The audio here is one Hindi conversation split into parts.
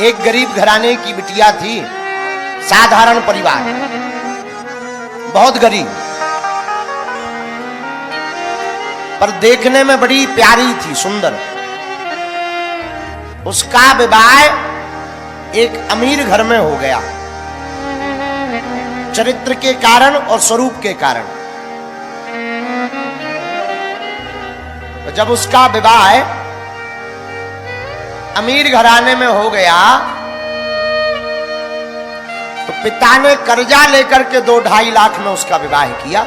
एक गरीब घराने की बिटिया थी, साधारण परिवार, बहुत गरीब, पर देखने में बड़ी प्यारी थी, सुंदर। उसका विवाह एक अमीर घर में हो गया, चरित्र के कारण और स्वरूप के कारण। जब उसका विवाह अमीर घराने में हो गया तो पिता ने कर्जा लेकर के 2-2.5 लाख में उसका विवाह किया।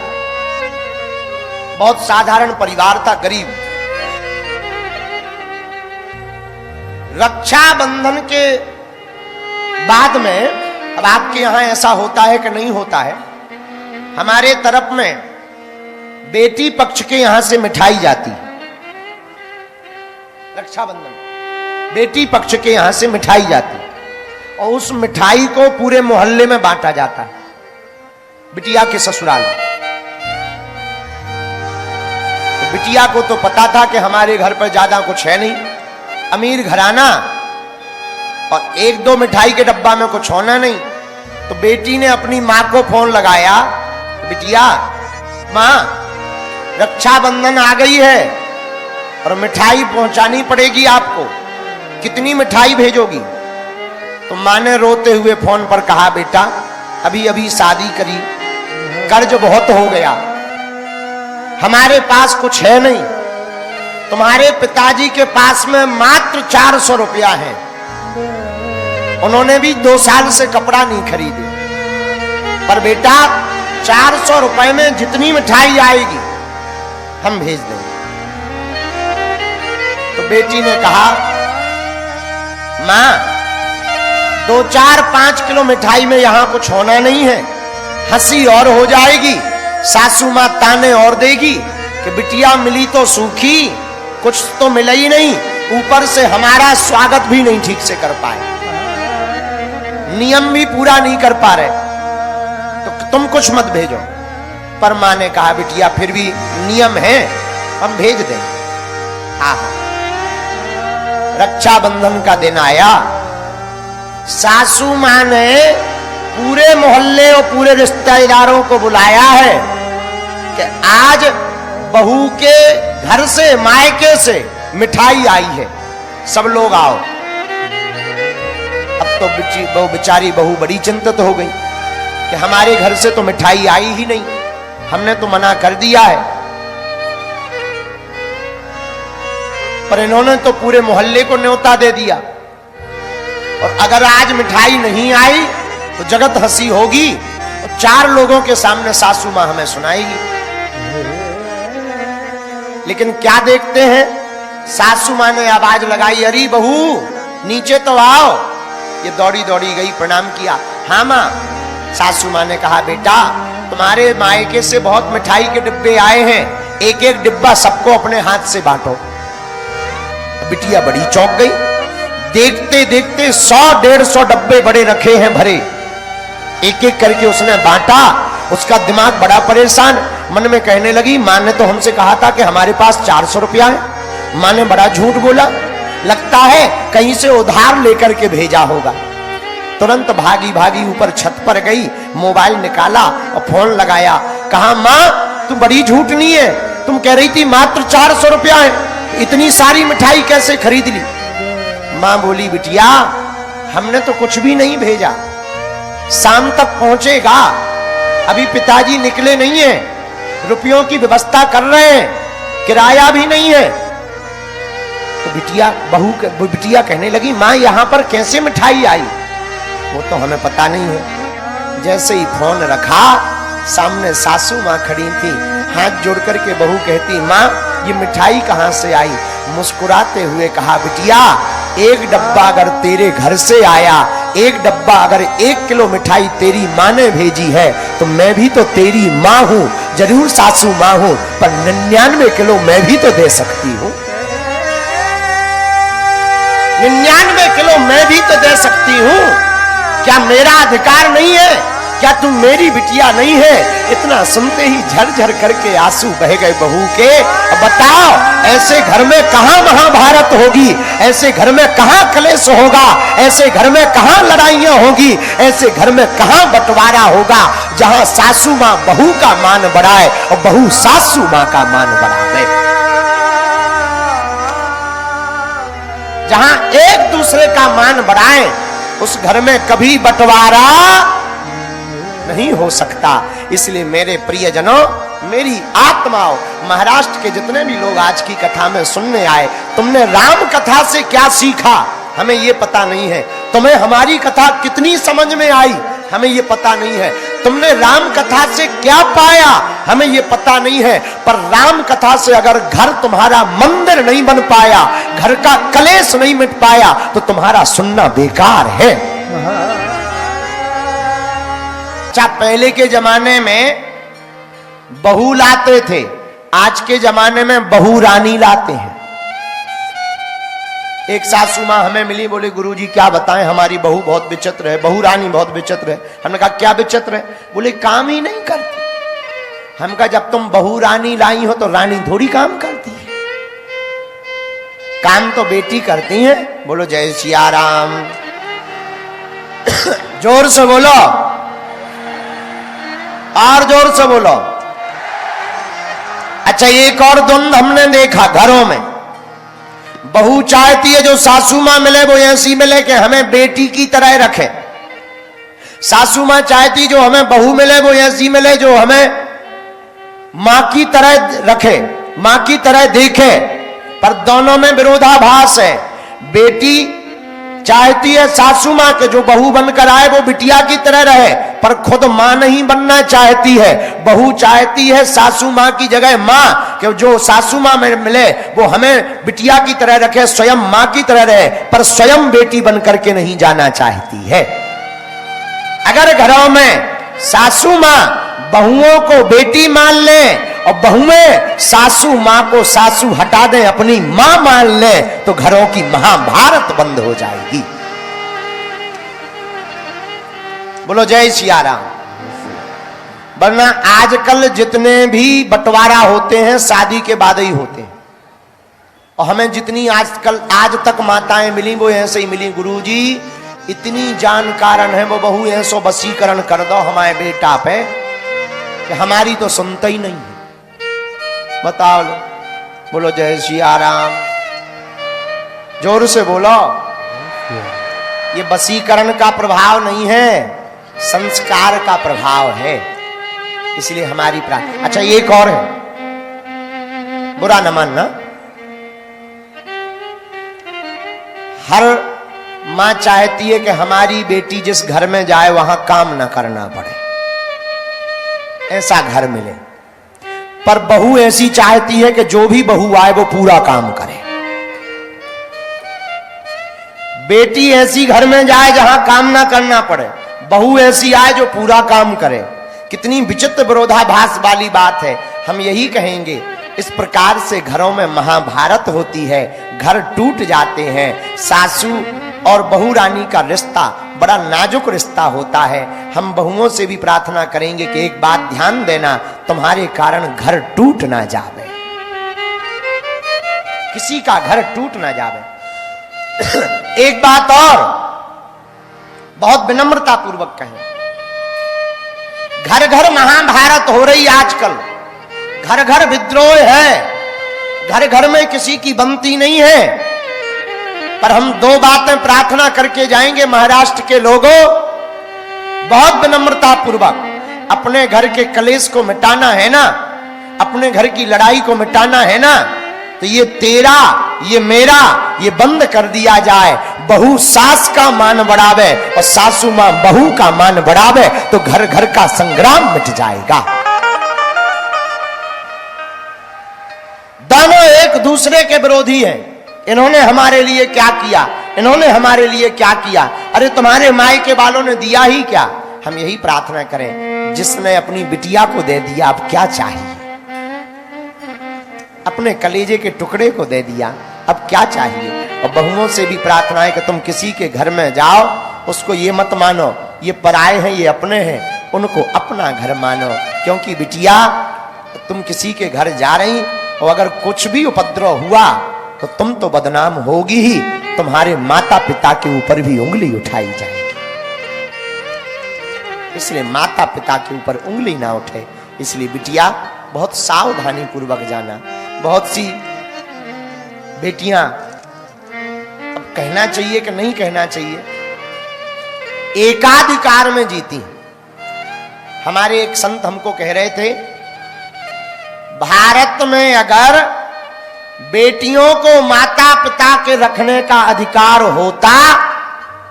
बहुत साधारण परिवार था, गरीब। रक्षाबंधन के बाद में, अब आपके यहां ऐसा होता है कि नहीं होता है, हमारे तरफ में बेटी पक्ष के यहां से मिठाई जाती है। रक्षाबंधन बेटी पक्ष के यहां से मिठाई जाती और उस मिठाई को पूरे मोहल्ले में बांटा जाता है, बिटिया के ससुराल में। तो बिटिया को तो पता था कि हमारे घर पर ज्यादा कुछ है नहीं, अमीर घराना, और 1-2 मिठाई के डब्बा में कुछ होना नहीं। तो बेटी ने अपनी मां को फोन लगाया, बिटिया, मां, रक्षाबंधन आ गई है और मिठाई पहुंचानी पड़ेगी आपको, कितनी मिठाई भेजोगी? तो मां ने रोते हुए फोन पर कहा, बेटा, अभी अभी शादी करी, कर्ज बहुत हो गया, हमारे पास कुछ है नहीं, तुम्हारे पिताजी के पास में मात्र 400 रुपया है, उन्होंने भी 2 साल से कपड़ा नहीं खरीदे, पर बेटा 400 रुपए में जितनी मिठाई आएगी हम भेज देंगे। तो बेटी ने कहा, मां, 2, 4, 5 किलो मिठाई में यहां कुछ होना नहीं है, हंसी और हो जाएगी, सासू मां ताने और देगी कि बिटिया मिली तो सूखी, कुछ तो मिला ही नहीं, ऊपर से हमारा स्वागत भी नहीं ठीक से कर पाए, नियम भी पूरा नहीं कर पा रहे, तो तुम कुछ मत भेजो। पर मां ने कहा, बिटिया, फिर भी नियम है, हम भेज देंगे। आहा, रक्षाबंधन का दिन आया, सासू मां ने पूरे मोहल्ले और पूरे रिश्तेदारों को बुलाया है कि आज बहू के घर से, मायके से मिठाई आई है, सब लोग आओ। अब तो बेचारी बहू बड़ी चिंतित हो गई कि हमारे घर से तो मिठाई आई ही नहीं, हमने तो मना कर दिया है, पर इन्होंने तो पूरे मोहल्ले को न्योता दे दिया, और अगर आज मिठाई नहीं आई तो जगत हंसी होगी और 4 लोगों के सामने सासू मां हमें सुनाएगी। लेकिन क्या देखते हैं, सासू मां ने आवाज लगाई, अरे बहू, नीचे तो आओ। ये दौड़ी दौड़ी गई, प्रणाम किया। हाँ मां। सासू मां ने कहा, बेटा, तुम्हारे मायके से बहुत मिठाई के डिब्बे आए हैं, 1-1 डिब्बा सबको अपने हाथ से बांटो। बिटिया बड़ी चौंक गई, देखते देखते 100-150 डब्बे बड़े रखे हैं भरे, 1-1 करके उसने बांटा। उसका दिमाग बड़ा परेशान, मन में कहने लगी, मां ने तो हमसे कहा था कि हमारे पास 400 रुपया है, मां ने बड़ा झूठ बोला, लगता है कहीं से उधार लेकर के भेजा होगा। तुरंत भागी भागी ऊपर छत पर गई, मोबाइल निकाला और फोन लगाया, कहा, मां, तुम बड़ी झूठनी है, तुम कह रही थी मात्र 400 रुपया है, इतनी सारी मिठाई कैसे खरीद ली? मां बोली, बिटिया, हमने तो कुछ भी नहीं भेजा, शाम तक पहुंचेगा, अभी पिताजी निकले नहीं है, रुपयों की व्यवस्था कर रहे हैं, किराया भी नहीं है। तो बिटिया कहने लगी, मां, यहां पर कैसे मिठाई आई? वो तो हमें पता नहीं है। जैसे ही फोन रखा, सामने सासू मां खड़ी थी, हाथ जोड़ करके बहू कहती, मां, ये मिठाई कहां से आई? मुस्कुराते हुए कहा, बिटिया, 1 डब्बा अगर तेरे घर से आया, 1 डब्बा अगर 1 किलो मिठाई तेरी मां ने भेजी है, तो मैं भी तो तेरी मां हूं, जरूर सासू मां हूं, पर 99 किलो मैं भी तो दे सकती हूं, 99 किलो मैं भी तो दे सकती हूं, क्या मेरा अधिकार नहीं है? क्या तुम मेरी बिटिया नहीं है? इतना सुनते ही झरझर करके आंसू बह गए बहू के। बताओ ऐसे घर में कहां महाभारत होगी, ऐसे घर में कहां क्लेश होगा, ऐसे घर में कहां लड़ाइयां होगी, ऐसे घर में कहां बंटवारा होगा जहां सासू मां बहू का मान बढ़ाए और बहू सासू मां का मान बढ़ावे, जहां एक दूसरे का मान बढ़ाए उस घर में कभी बंटवारा नहीं हो सकता। इसलिए मेरे प्रियजनों, मेरी आत्माओं, महाराष्ट्र के जितने भी लोग आज की कथा में सुनने आए, तुमने राम कथा से क्या सीखा हमें ये पता नहीं है, तुम्हें हमारी कथा कितनी समझ में आई हमें ये पता नहीं है, तुमने राम कथा से क्या पाया हमें ये पता नहीं है, पर राम कथा से अगर घर तुम्हारा मंदिर नहीं बन पाया, घर का कलेश नहीं मिट पाया, तो तुम्हारा सुनना बेकार है। अच्छा, पहले के जमाने में बहू लाते थे, आज के जमाने में बहू रानी लाते हैं। एक सासू मां हमें मिली, बोले गुरुजी क्या बताएं, हमारी बहू बहुत विचित्र है, बहू रानी बहुत विचित्र है। हमने कहा क्या विचित्र है? बोले काम ही नहीं करती। हम कहा जब तुम बहू रानी लाई हो तो रानी थोड़ी काम करती है, काम तो बेटी करती है। बोलो जय सिया राम, जोर से बोलो और जोर से बोलो। अच्छा, एक और द्वंद हमने देखा घरों में, बहू चाहती है जो सासू मां मिले वो ऐसी मिले कि हमें बेटी की तरह रखे, सासू मां चाहती जो हमें बहू मिले वो ऐसी मिले जो हमें मां की तरह रखे, मां की तरह देखे, पर दोनों में विरोधाभास है। बेटी चाहती है सासू मां के जो बहू बनकर आए वो बिटिया की तरह रहे, पर खुद मां नहीं बनना चाहती है। बहू चाहती है सासू मां की जगह मां कि जो सासू मां में मिले वो हमें बिटिया की तरह रखे, स्वयं मां की तरह रहे, पर स्वयं बेटी बनकर के नहीं जाना चाहती है। अगर घरों में सासू मां बहुओं को बेटी मान ले और बहुएं सासू मां को सासू हटा दें, अपनी मां मान ले, तो घरों की महाभारत बंद हो जाएगी। बोलो जय सिया राम। वरना आजकल जितने भी बंटवारा होते हैं शादी के बाद ही होते हैं, और हमें जितनी आजकल आज तक माताएं मिली वो ऐसे ही मिली, गुरुजी इतनी जानकारण है वो बहू ऐसो वशीकरण कर दो हमारे बेटा पे कि हमारी तो सुनता ही नहीं है। बताओ लो, बोलो जय सिया राम, जोर से बोलो। ये वशीकरण का प्रभाव नहीं है, संस्कार का प्रभाव है। इसलिए हमारी प्रार्थना। अच्छा, एक और है, बुरा न मानना, हर मां चाहती है कि हमारी बेटी जिस घर में जाए वहां काम ना करना पड़े, ऐसा घर मिले, पर बहू ऐसी चाहती है कि जो भी बहू आए वो पूरा काम करे। बेटी ऐसी घर में जाए जहां काम ना करना पड़े, बहू ऐसी आए जो पूरा काम करे। कितनी विचित्र विरोधाभास वाली बात है। हम यही कहेंगे, इस प्रकार से घरों में महाभारत होती है, घर टूट जाते हैं। सासू और बहू रानी का रिश्ता बड़ा नाजुक रिश्ता होता है। हम बहुओं से भी प्रार्थना करेंगे कि एक बात ध्यान देना, तुम्हारे कारण घर टूट ना जावे, किसी का घर टूट ना जावे। एक बात और बहुत विनम्रता पूर्वक कहें, घर घर महाभारत हो रही आजकल, घर घर विद्रोह है, घर घर में किसी की बनती नहीं है। पर हम दो बातें प्रार्थना करके जाएंगे महाराष्ट्र के लोगों, बहुत विनम्रता पूर्वक अपने घर के कलेश को मिटाना है ना, अपने घर की लड़ाई को मिटाना है ना, तो ये तेरा ये मेरा ये बंद कर दिया जाए। बहू सास का मान बढ़ावे और सासू मां बहू का मान बढ़ावे तो घर घर का संग्राम मिट जाएगा। दोनों एक दूसरे के विरोधी हैं। इन्होंने हमारे लिए क्या किया, इन्होंने हमारे लिए क्या किया, अरे तुम्हारे मायके वालों ने दिया ही क्या। हम यही प्रार्थना करें, जिसने अपनी बिटिया को दे दिया अब क्या चाहिए, अपने कलेजे के टुकड़े को दे दिया अब क्या चाहिए। और बहुओं से भी प्रार्थना है कि तुम किसी के घर में जाओ, उसको ये मत मानो ये पराए हैं ये अपने हैं, उनको अपना घर मानो। क्योंकि बिटिया तुम किसी के घर जा रही और अगर कुछ भी उपद्रव हुआ तो तुम तो बदनाम होगी ही, तुम्हारे माता पिता के ऊपर भी उंगली उठाई जाएगी। इसलिए माता पिता के ऊपर उंगली ना उठे। इसलिए बिटिया बहुत सावधानी पूर्वक जाना। बहुत सी बेटियां, अब कहना चाहिए कि नहीं कहना चाहिए, एकाधिकार में जीती। हमारे एक संत हमको कह रहे थे, भारत में अगर बेटियों को माता पिता के रखने का अधिकार होता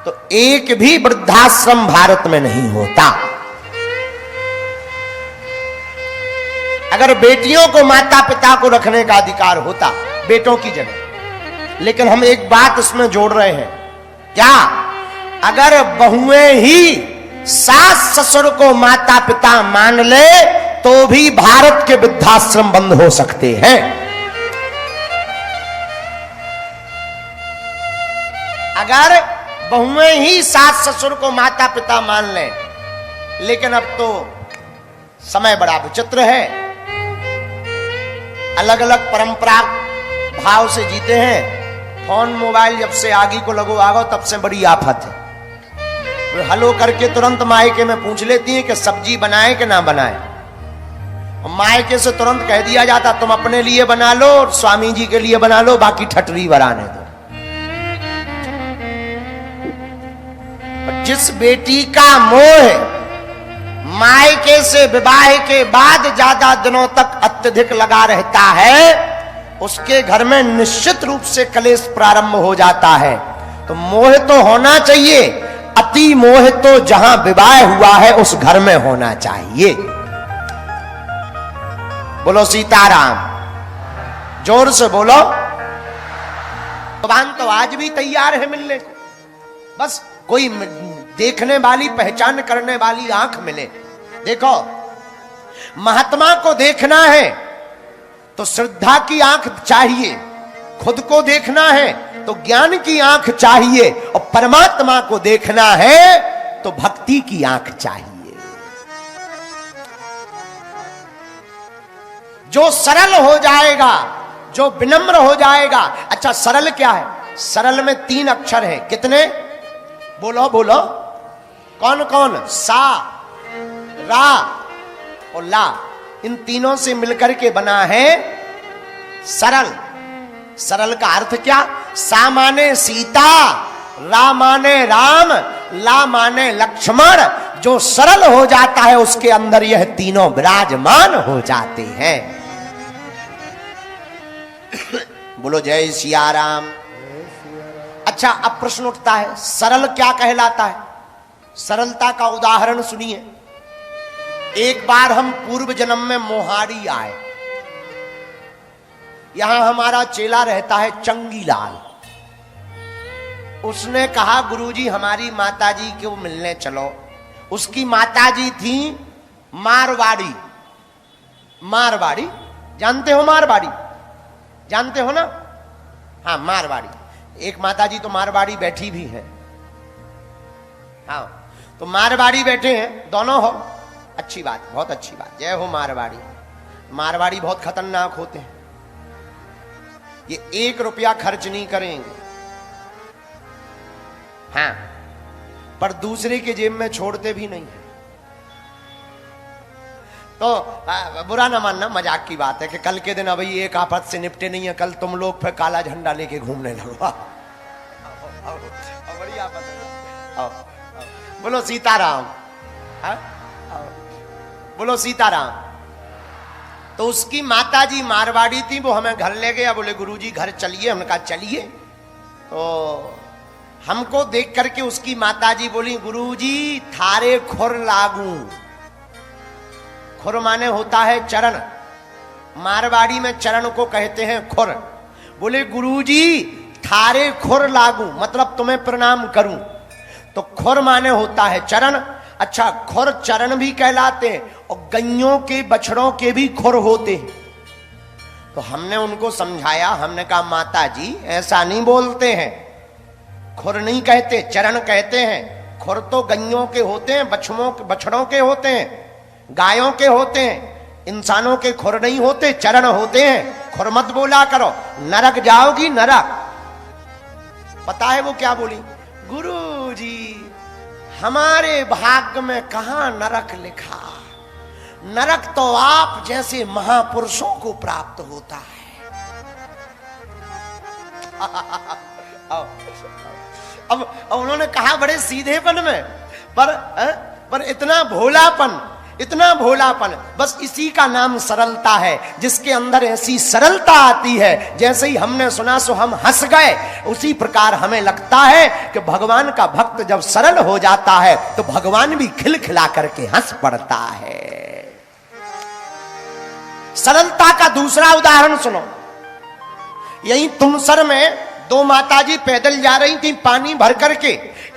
तो एक भी वृद्धाश्रम भारत में नहीं होता। अगर बेटियों को माता पिता को रखने का अधिकार होता बेटों की जगह। लेकिन हम एक बात इसमें जोड़ रहे हैं, क्या अगर बहुएं ही सास ससुर को माता पिता मान ले तो भी भारत के वृद्धाश्रम बंद हो सकते हैं। अगर बहुएं ही सास ससुर को माता पिता मान लें, लेकिन अब तो समय बड़ा विचित्र है, अलग अलग परंपरा भाव से जीते हैं। फोन मोबाइल जब से आगे को लगो आगो तब से बड़ी आफत है। हलो करके तुरंत मायके में पूछ लेती है कि सब्जी बनाए कि ना बनाए। मायके से तुरंत कह दिया जाता तुम अपने लिए बना लो और स्वामी जी के लिए बना लो, बाकी ठटरी बराने दो। जिस बेटी का मोह मायके से विवाह के बाद ज्यादा दिनों तक अत्यधिक लगा रहता है, उसके घर में निश्चित रूप से कलेश प्रारंभ हो जाता है। तो मोह तो होना चाहिए, अति मोह तो जहां विवाह हुआ है उस घर में होना चाहिए। बोलो सीताराम, जोर से बोलो। भगवान तो आज भी तैयार है मिलने को, बस कोई देखने वाली पहचान करने वाली आंख मिले। देखो, महात्मा को देखना है तो श्रद्धा की आंख चाहिए, खुद को देखना है तो ज्ञान की आंख चाहिए, और परमात्मा को देखना है तो भक्ति की आंख चाहिए। जो सरल हो जाएगा, जो विनम्र हो जाएगा। अच्छा, सरल क्या है? सरल में 3 अक्षर है। कितने? बोलो बोलो, कौन कौन? सा, रा और ला। इन तीनों से मिलकर के बना है सरल। सरल का अर्थ क्या? सा माने सीता, रा माने राम, ला माने लक्ष्मण। जो सरल हो जाता है उसके अंदर यह तीनों विराजमान हो जाते हैं। बोलो जय सिया राम। अच्छा, अब प्रश्न उठता है, सरल क्या कहलाता है? सरलता का उदाहरण सुनिए। एक बार हम पूर्व जन्म में मोहाड़ी आए। यहां हमारा चेला रहता है चंगीलाल। उसने कहा गुरुजी हमारी माताजी को मिलने चलो। उसकी माताजी थी मारवाड़ी। मारवाड़ी जानते हो? मारवाड़ी जानते हो ना? हाँ, मारवाड़ी। एक माताजी तो मारवाड़ी बैठी भी है। हाँ, तो मारवाड़ी बैठे हैं दोनों। हो, अच्छी बात, बहुत अच्छी बात। जय हो मारवाड़ी। मारवाड़ी बहुत खतरनाक होते हैं। ये 1 रुपया खर्च नहीं करेंगे, हाँ, पर दूसरे के जेब में छोड़ते भी नहीं है। तो बुरा ना मानना, मजाक की बात है कि कल के दिन अभी एक आफत से निपटे नहीं है, कल तुम लोग फिर काला झंडा लेके घूमने लगो। बड़ी आफत है। बोलो सीताराम। बोलो सीताराम। तो उसकी माताजी मारवाड़ी थी, वो हमें घर ले गया। बोले गुरुजी घर चलिए। हमने कहा चलिए। तो हमको देख करके उसकी माताजी बोली गुरुजी थारे खुर लागू। खुर माने होता है चरण। मारवाड़ी में चरण को कहते हैं खुर। बोले गुरुजी थारे खुर लागू, मतलब तुम्हें प्रणाम करूं। तो खुर माने होता है चरण। अच्छा, खुर चरण भी कहलाते हैं, और गैयों के बछड़ों के भी खुर होते हैं। तो हमने उनको समझाया। हमने कहा माता जी ऐसा नहीं बोलते हैं, खुर नहीं कहते, चरण कहते हैं। खुर तो गैयों के होते हैं, बछड़ों के होते हैं, गायों के होते हैं। इंसानों के खुर नहीं होते, चरण होते हैं। खुर मत बोला करो, नरक जाओगी नरक। पता है वो क्या बोली? गुरुजी हमारे भाग्य में कहां नरक लिखा, नरक तो आप जैसे महापुरुषों को प्राप्त होता है। अब उन्होंने कहा बड़े सीधेपन में, पर इतना भोलापन, इतना भोलापन, बस इसी का नाम सरलता है। जिसके अंदर ऐसी सरलता आती है, जैसे ही हमने सुना सो हम हंस गए, उसी प्रकार हमें लगता है कि भगवान का भक्त जब सरल हो जाता है तो भगवान भी खिलखिला करके हंस पड़ता है। सरलता का दूसरा उदाहरण सुनो। यही तुमसर में दो माताजी पैदल जा रही थी पानी भर करके।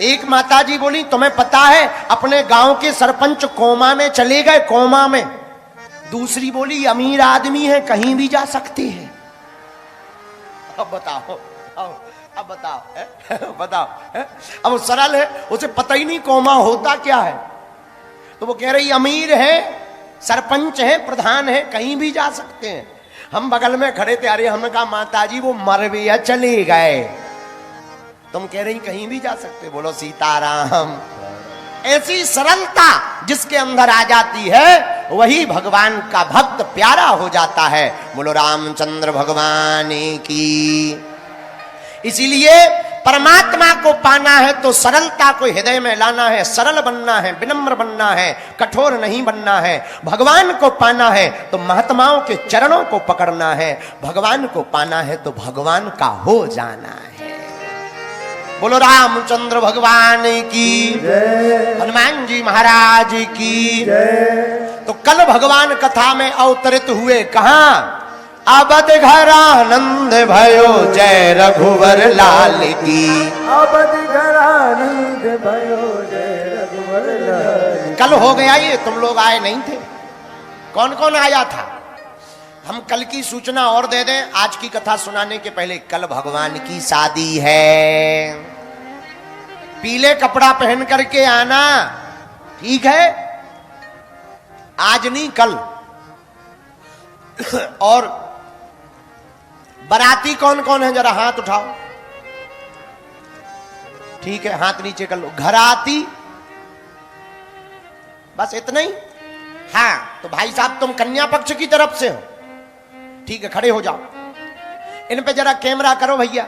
एक माताजी बोली तुम्हें पता है अपने गांव के सरपंच कोमा में चले गए, कोमा में। दूसरी बोली अमीर आदमी है कहीं भी जा सकते हैं। अब बताओ, अब बताओ, बताओ। अब वो सरल है, उसे पता ही नहीं कोमा होता क्या है, तो वो कह रही अमीर है, सरपंच है, प्रधान है, कहीं भी जा सकते हैं। हम बगल में खड़े थे, अरे हमने कहा माताजी वो मर भी या चले गए, तुम कह रही कहीं भी जा सकते। बोलो सीताराम। ऐसी सरलता जिसके अंदर आ जाती है वही भगवान का भक्त प्यारा हो जाता है। बोलो रामचंद्र भगवान की। इसीलिए परमात्मा को पाना है तो सरलता को हृदय में लाना है, सरल बनना है, विनम्र बनना है, कठोर नहीं बनना है। भगवान को पाना है तो महात्माओं के चरणों को पकड़ना है, भगवान को पाना है तो भगवान का हो जाना है। बोलो रामचंद्र भगवान की जय, हनुमान जी महाराज की जय। तो कल भगवान कथा में अवतरित हुए कहां? अबद घर आनंद भयो जय रघुवर लाल की। अबद घर आनंद भयो जय रघुवर लाल। कल हो गया ये, तुम लोग आए नहीं थे। कौन कौन आया था? हम कल की सूचना और दे दें आज की कथा सुनाने के पहले। कल भगवान की शादी है, पीले कपड़ा पहन करके आना, ठीक है? आज नहीं कल। और बाराती कौन कौन है जरा हाथ उठाओ। ठीक है, हाथ नीचे कर लो। घराती बस इतना ही। हाँ तो भाई साहब तुम कन्या पक्ष की तरफ से हो, ठीक है, खड़े हो जाओ। इन पे जरा कैमरा करो भैया,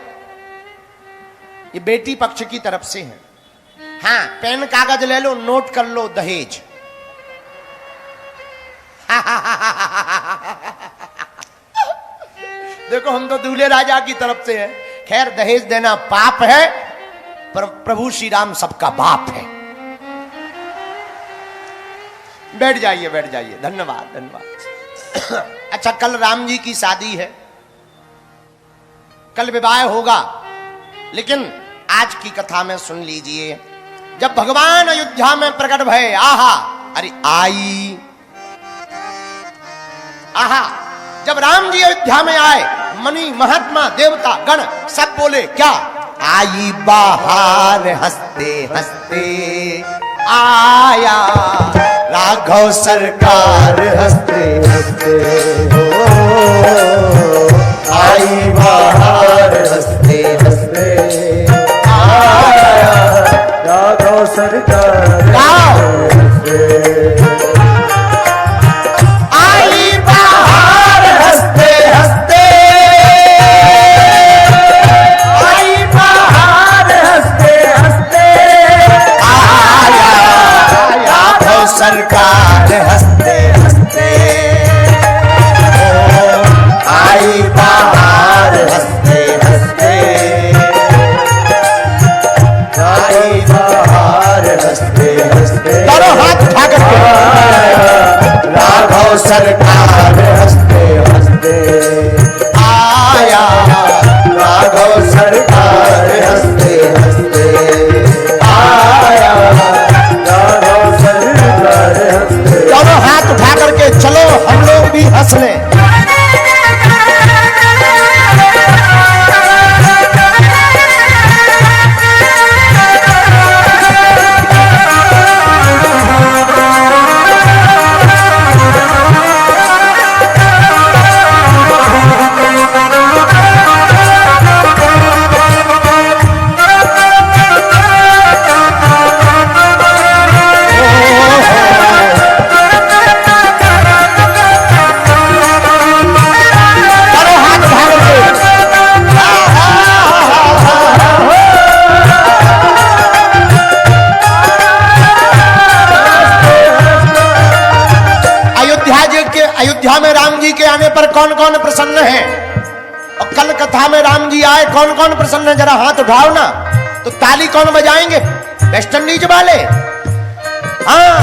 ये बेटी पक्ष की तरफ से है। हाँ पेन कागज ले लो, नोट कर लो दहेज। देखो हम तो दूल्हे राजा की तरफ से है। खैर दहेज देना पाप है, पर प्रभु श्री राम सबका बाप है। बैठ जाइए, बैठ जाइए। धन्यवाद, धन्यवाद। अच्छा कल राम जी की शादी है, कल विवाह होगा, लेकिन आज की कथा में सुन लीजिए। जब भगवान अयोध्या में प्रकट भये, आहा, अरे आई, आहा, जब राम जी अयोध्या में आए, मनी महात्मा देवता गण सब बोले क्या? आई बाहर हंसते हंसते आया राघव सरकार हंसते हंसते हो। आई बाहर हंसते हंसते आया राघव सरकार सरकार हंसते हंसते आई बाहर हंसते हंसते आई बाहर हंसते हंसते। दोनों हाथ उठा करके राघव सरकार हंसते हंसते आया राघव सरकार हंसते हंसते आया राघव सरकार। दोनों हाथ उठा करके चलो हम लोग भी हंस लें। प्रसन्न हैं। और कल कथा में राम जी आए, कौन कौन प्रसन्न है जरा हाथ उठाओ ना। तो ताली कौन बजाएंगे? वेस्ट इंडीज वाले। हाँ,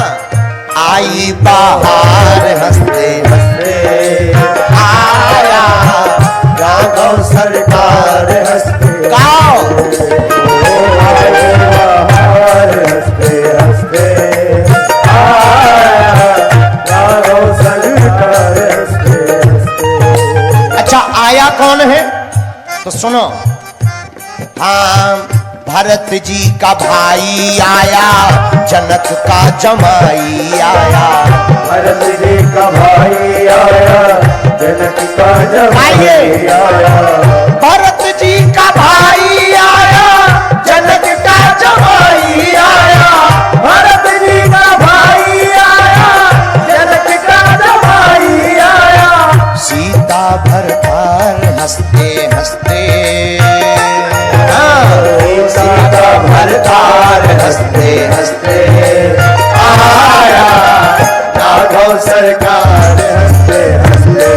आई बाहर हंसते हंसते आया राघव सरकार हंसते गाओ। हंसते हंसते आया राघव सरकार हंसते हंसते। अच्छा, आया कौन है तो सुनो। हाँ, भरत जी का भाई आया, जनक का जमाई आया। भरत जी का भाई आया, जनक का जमाई आया। भरत जी का भाई आया, जनक का जमाई आया। भरत जी का भाई आया, जनक का जमाई आया। सीता भरतार हंसते हंसते, सीता भरतार हंसते हंसते आया राघव सरकार हंसते हंसते।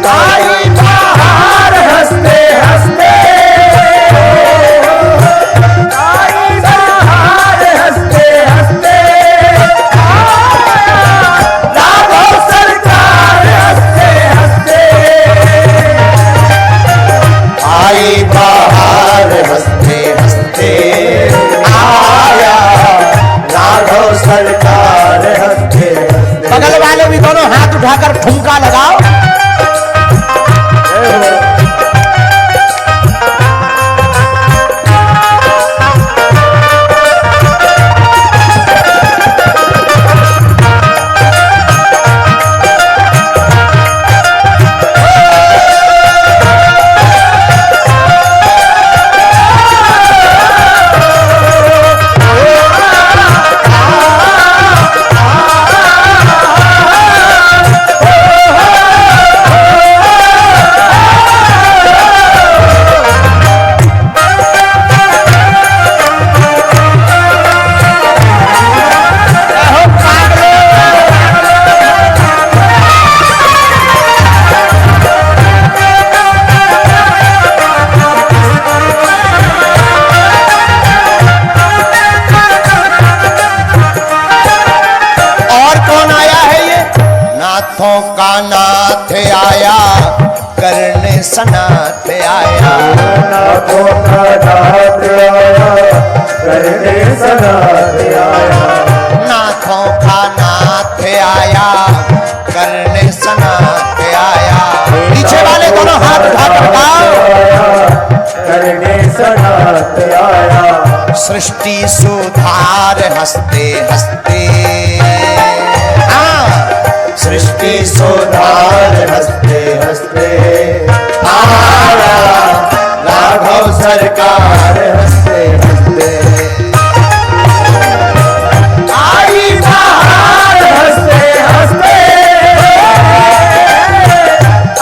आई बाहर हंसते हंसते, आई बाहर हंसते हंसते आया राघव सरकार हंसते हंसते। आई बाहर हंसते हंसते आया राघव सरकार हंसते हंसते। बगल वाले भी दोनों हाथ उठाकर ठुमका लगाओ। नाथों का नाथ आया, करने सनाथ आया। नाथों का नाथ आया, करने सनाथ आया। नाथों का नाथ आया, करने सनाथ आया। पीछे वाले दोनों हाथ उठाकर गाओ। करने सनाथ आया। सृष्टि सुधार हंसते हंसते, सृष्टि सुधार हंसते हंसते आया राघव सरकार हंसते हंसते। आई बाहर हंसते हंसते,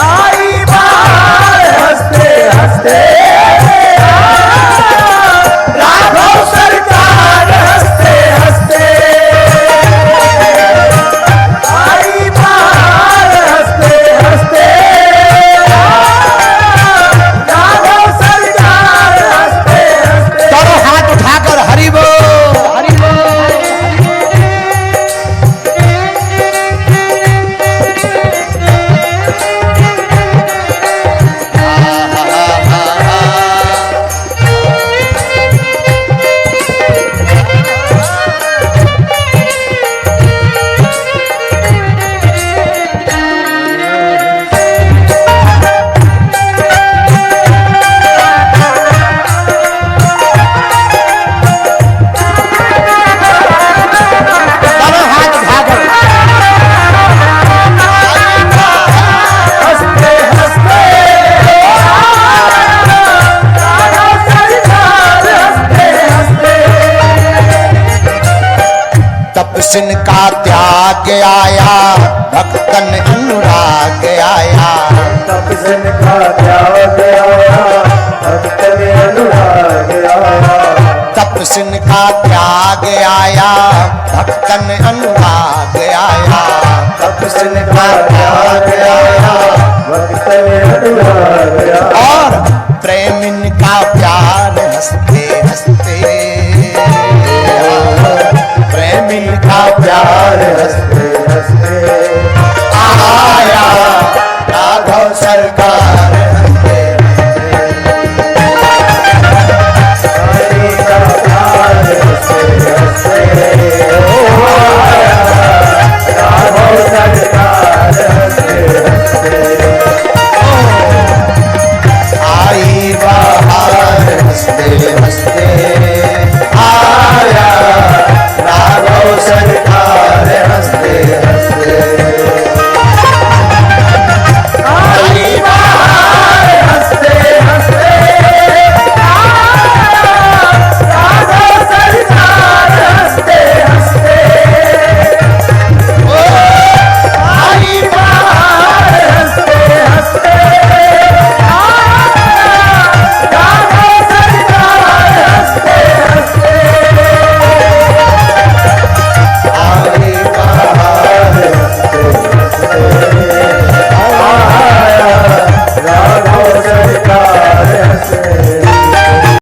आई बाहर हंसते हंसते राघव सरकार हंसते हंसते। तपसिन का त्याग आया, भक्तन अनुराग आया। तपसिन का त्याग आया, भक्तन अनुराग आया। कृष्ण का त्याग आया, भक्तन अनुराग आया। कृष्ण का त्याग आया, भक्त में अनुराग आया। और प्रेमिन का प्यार हंसते हंसते, प्रेमिन का प्यार हंसते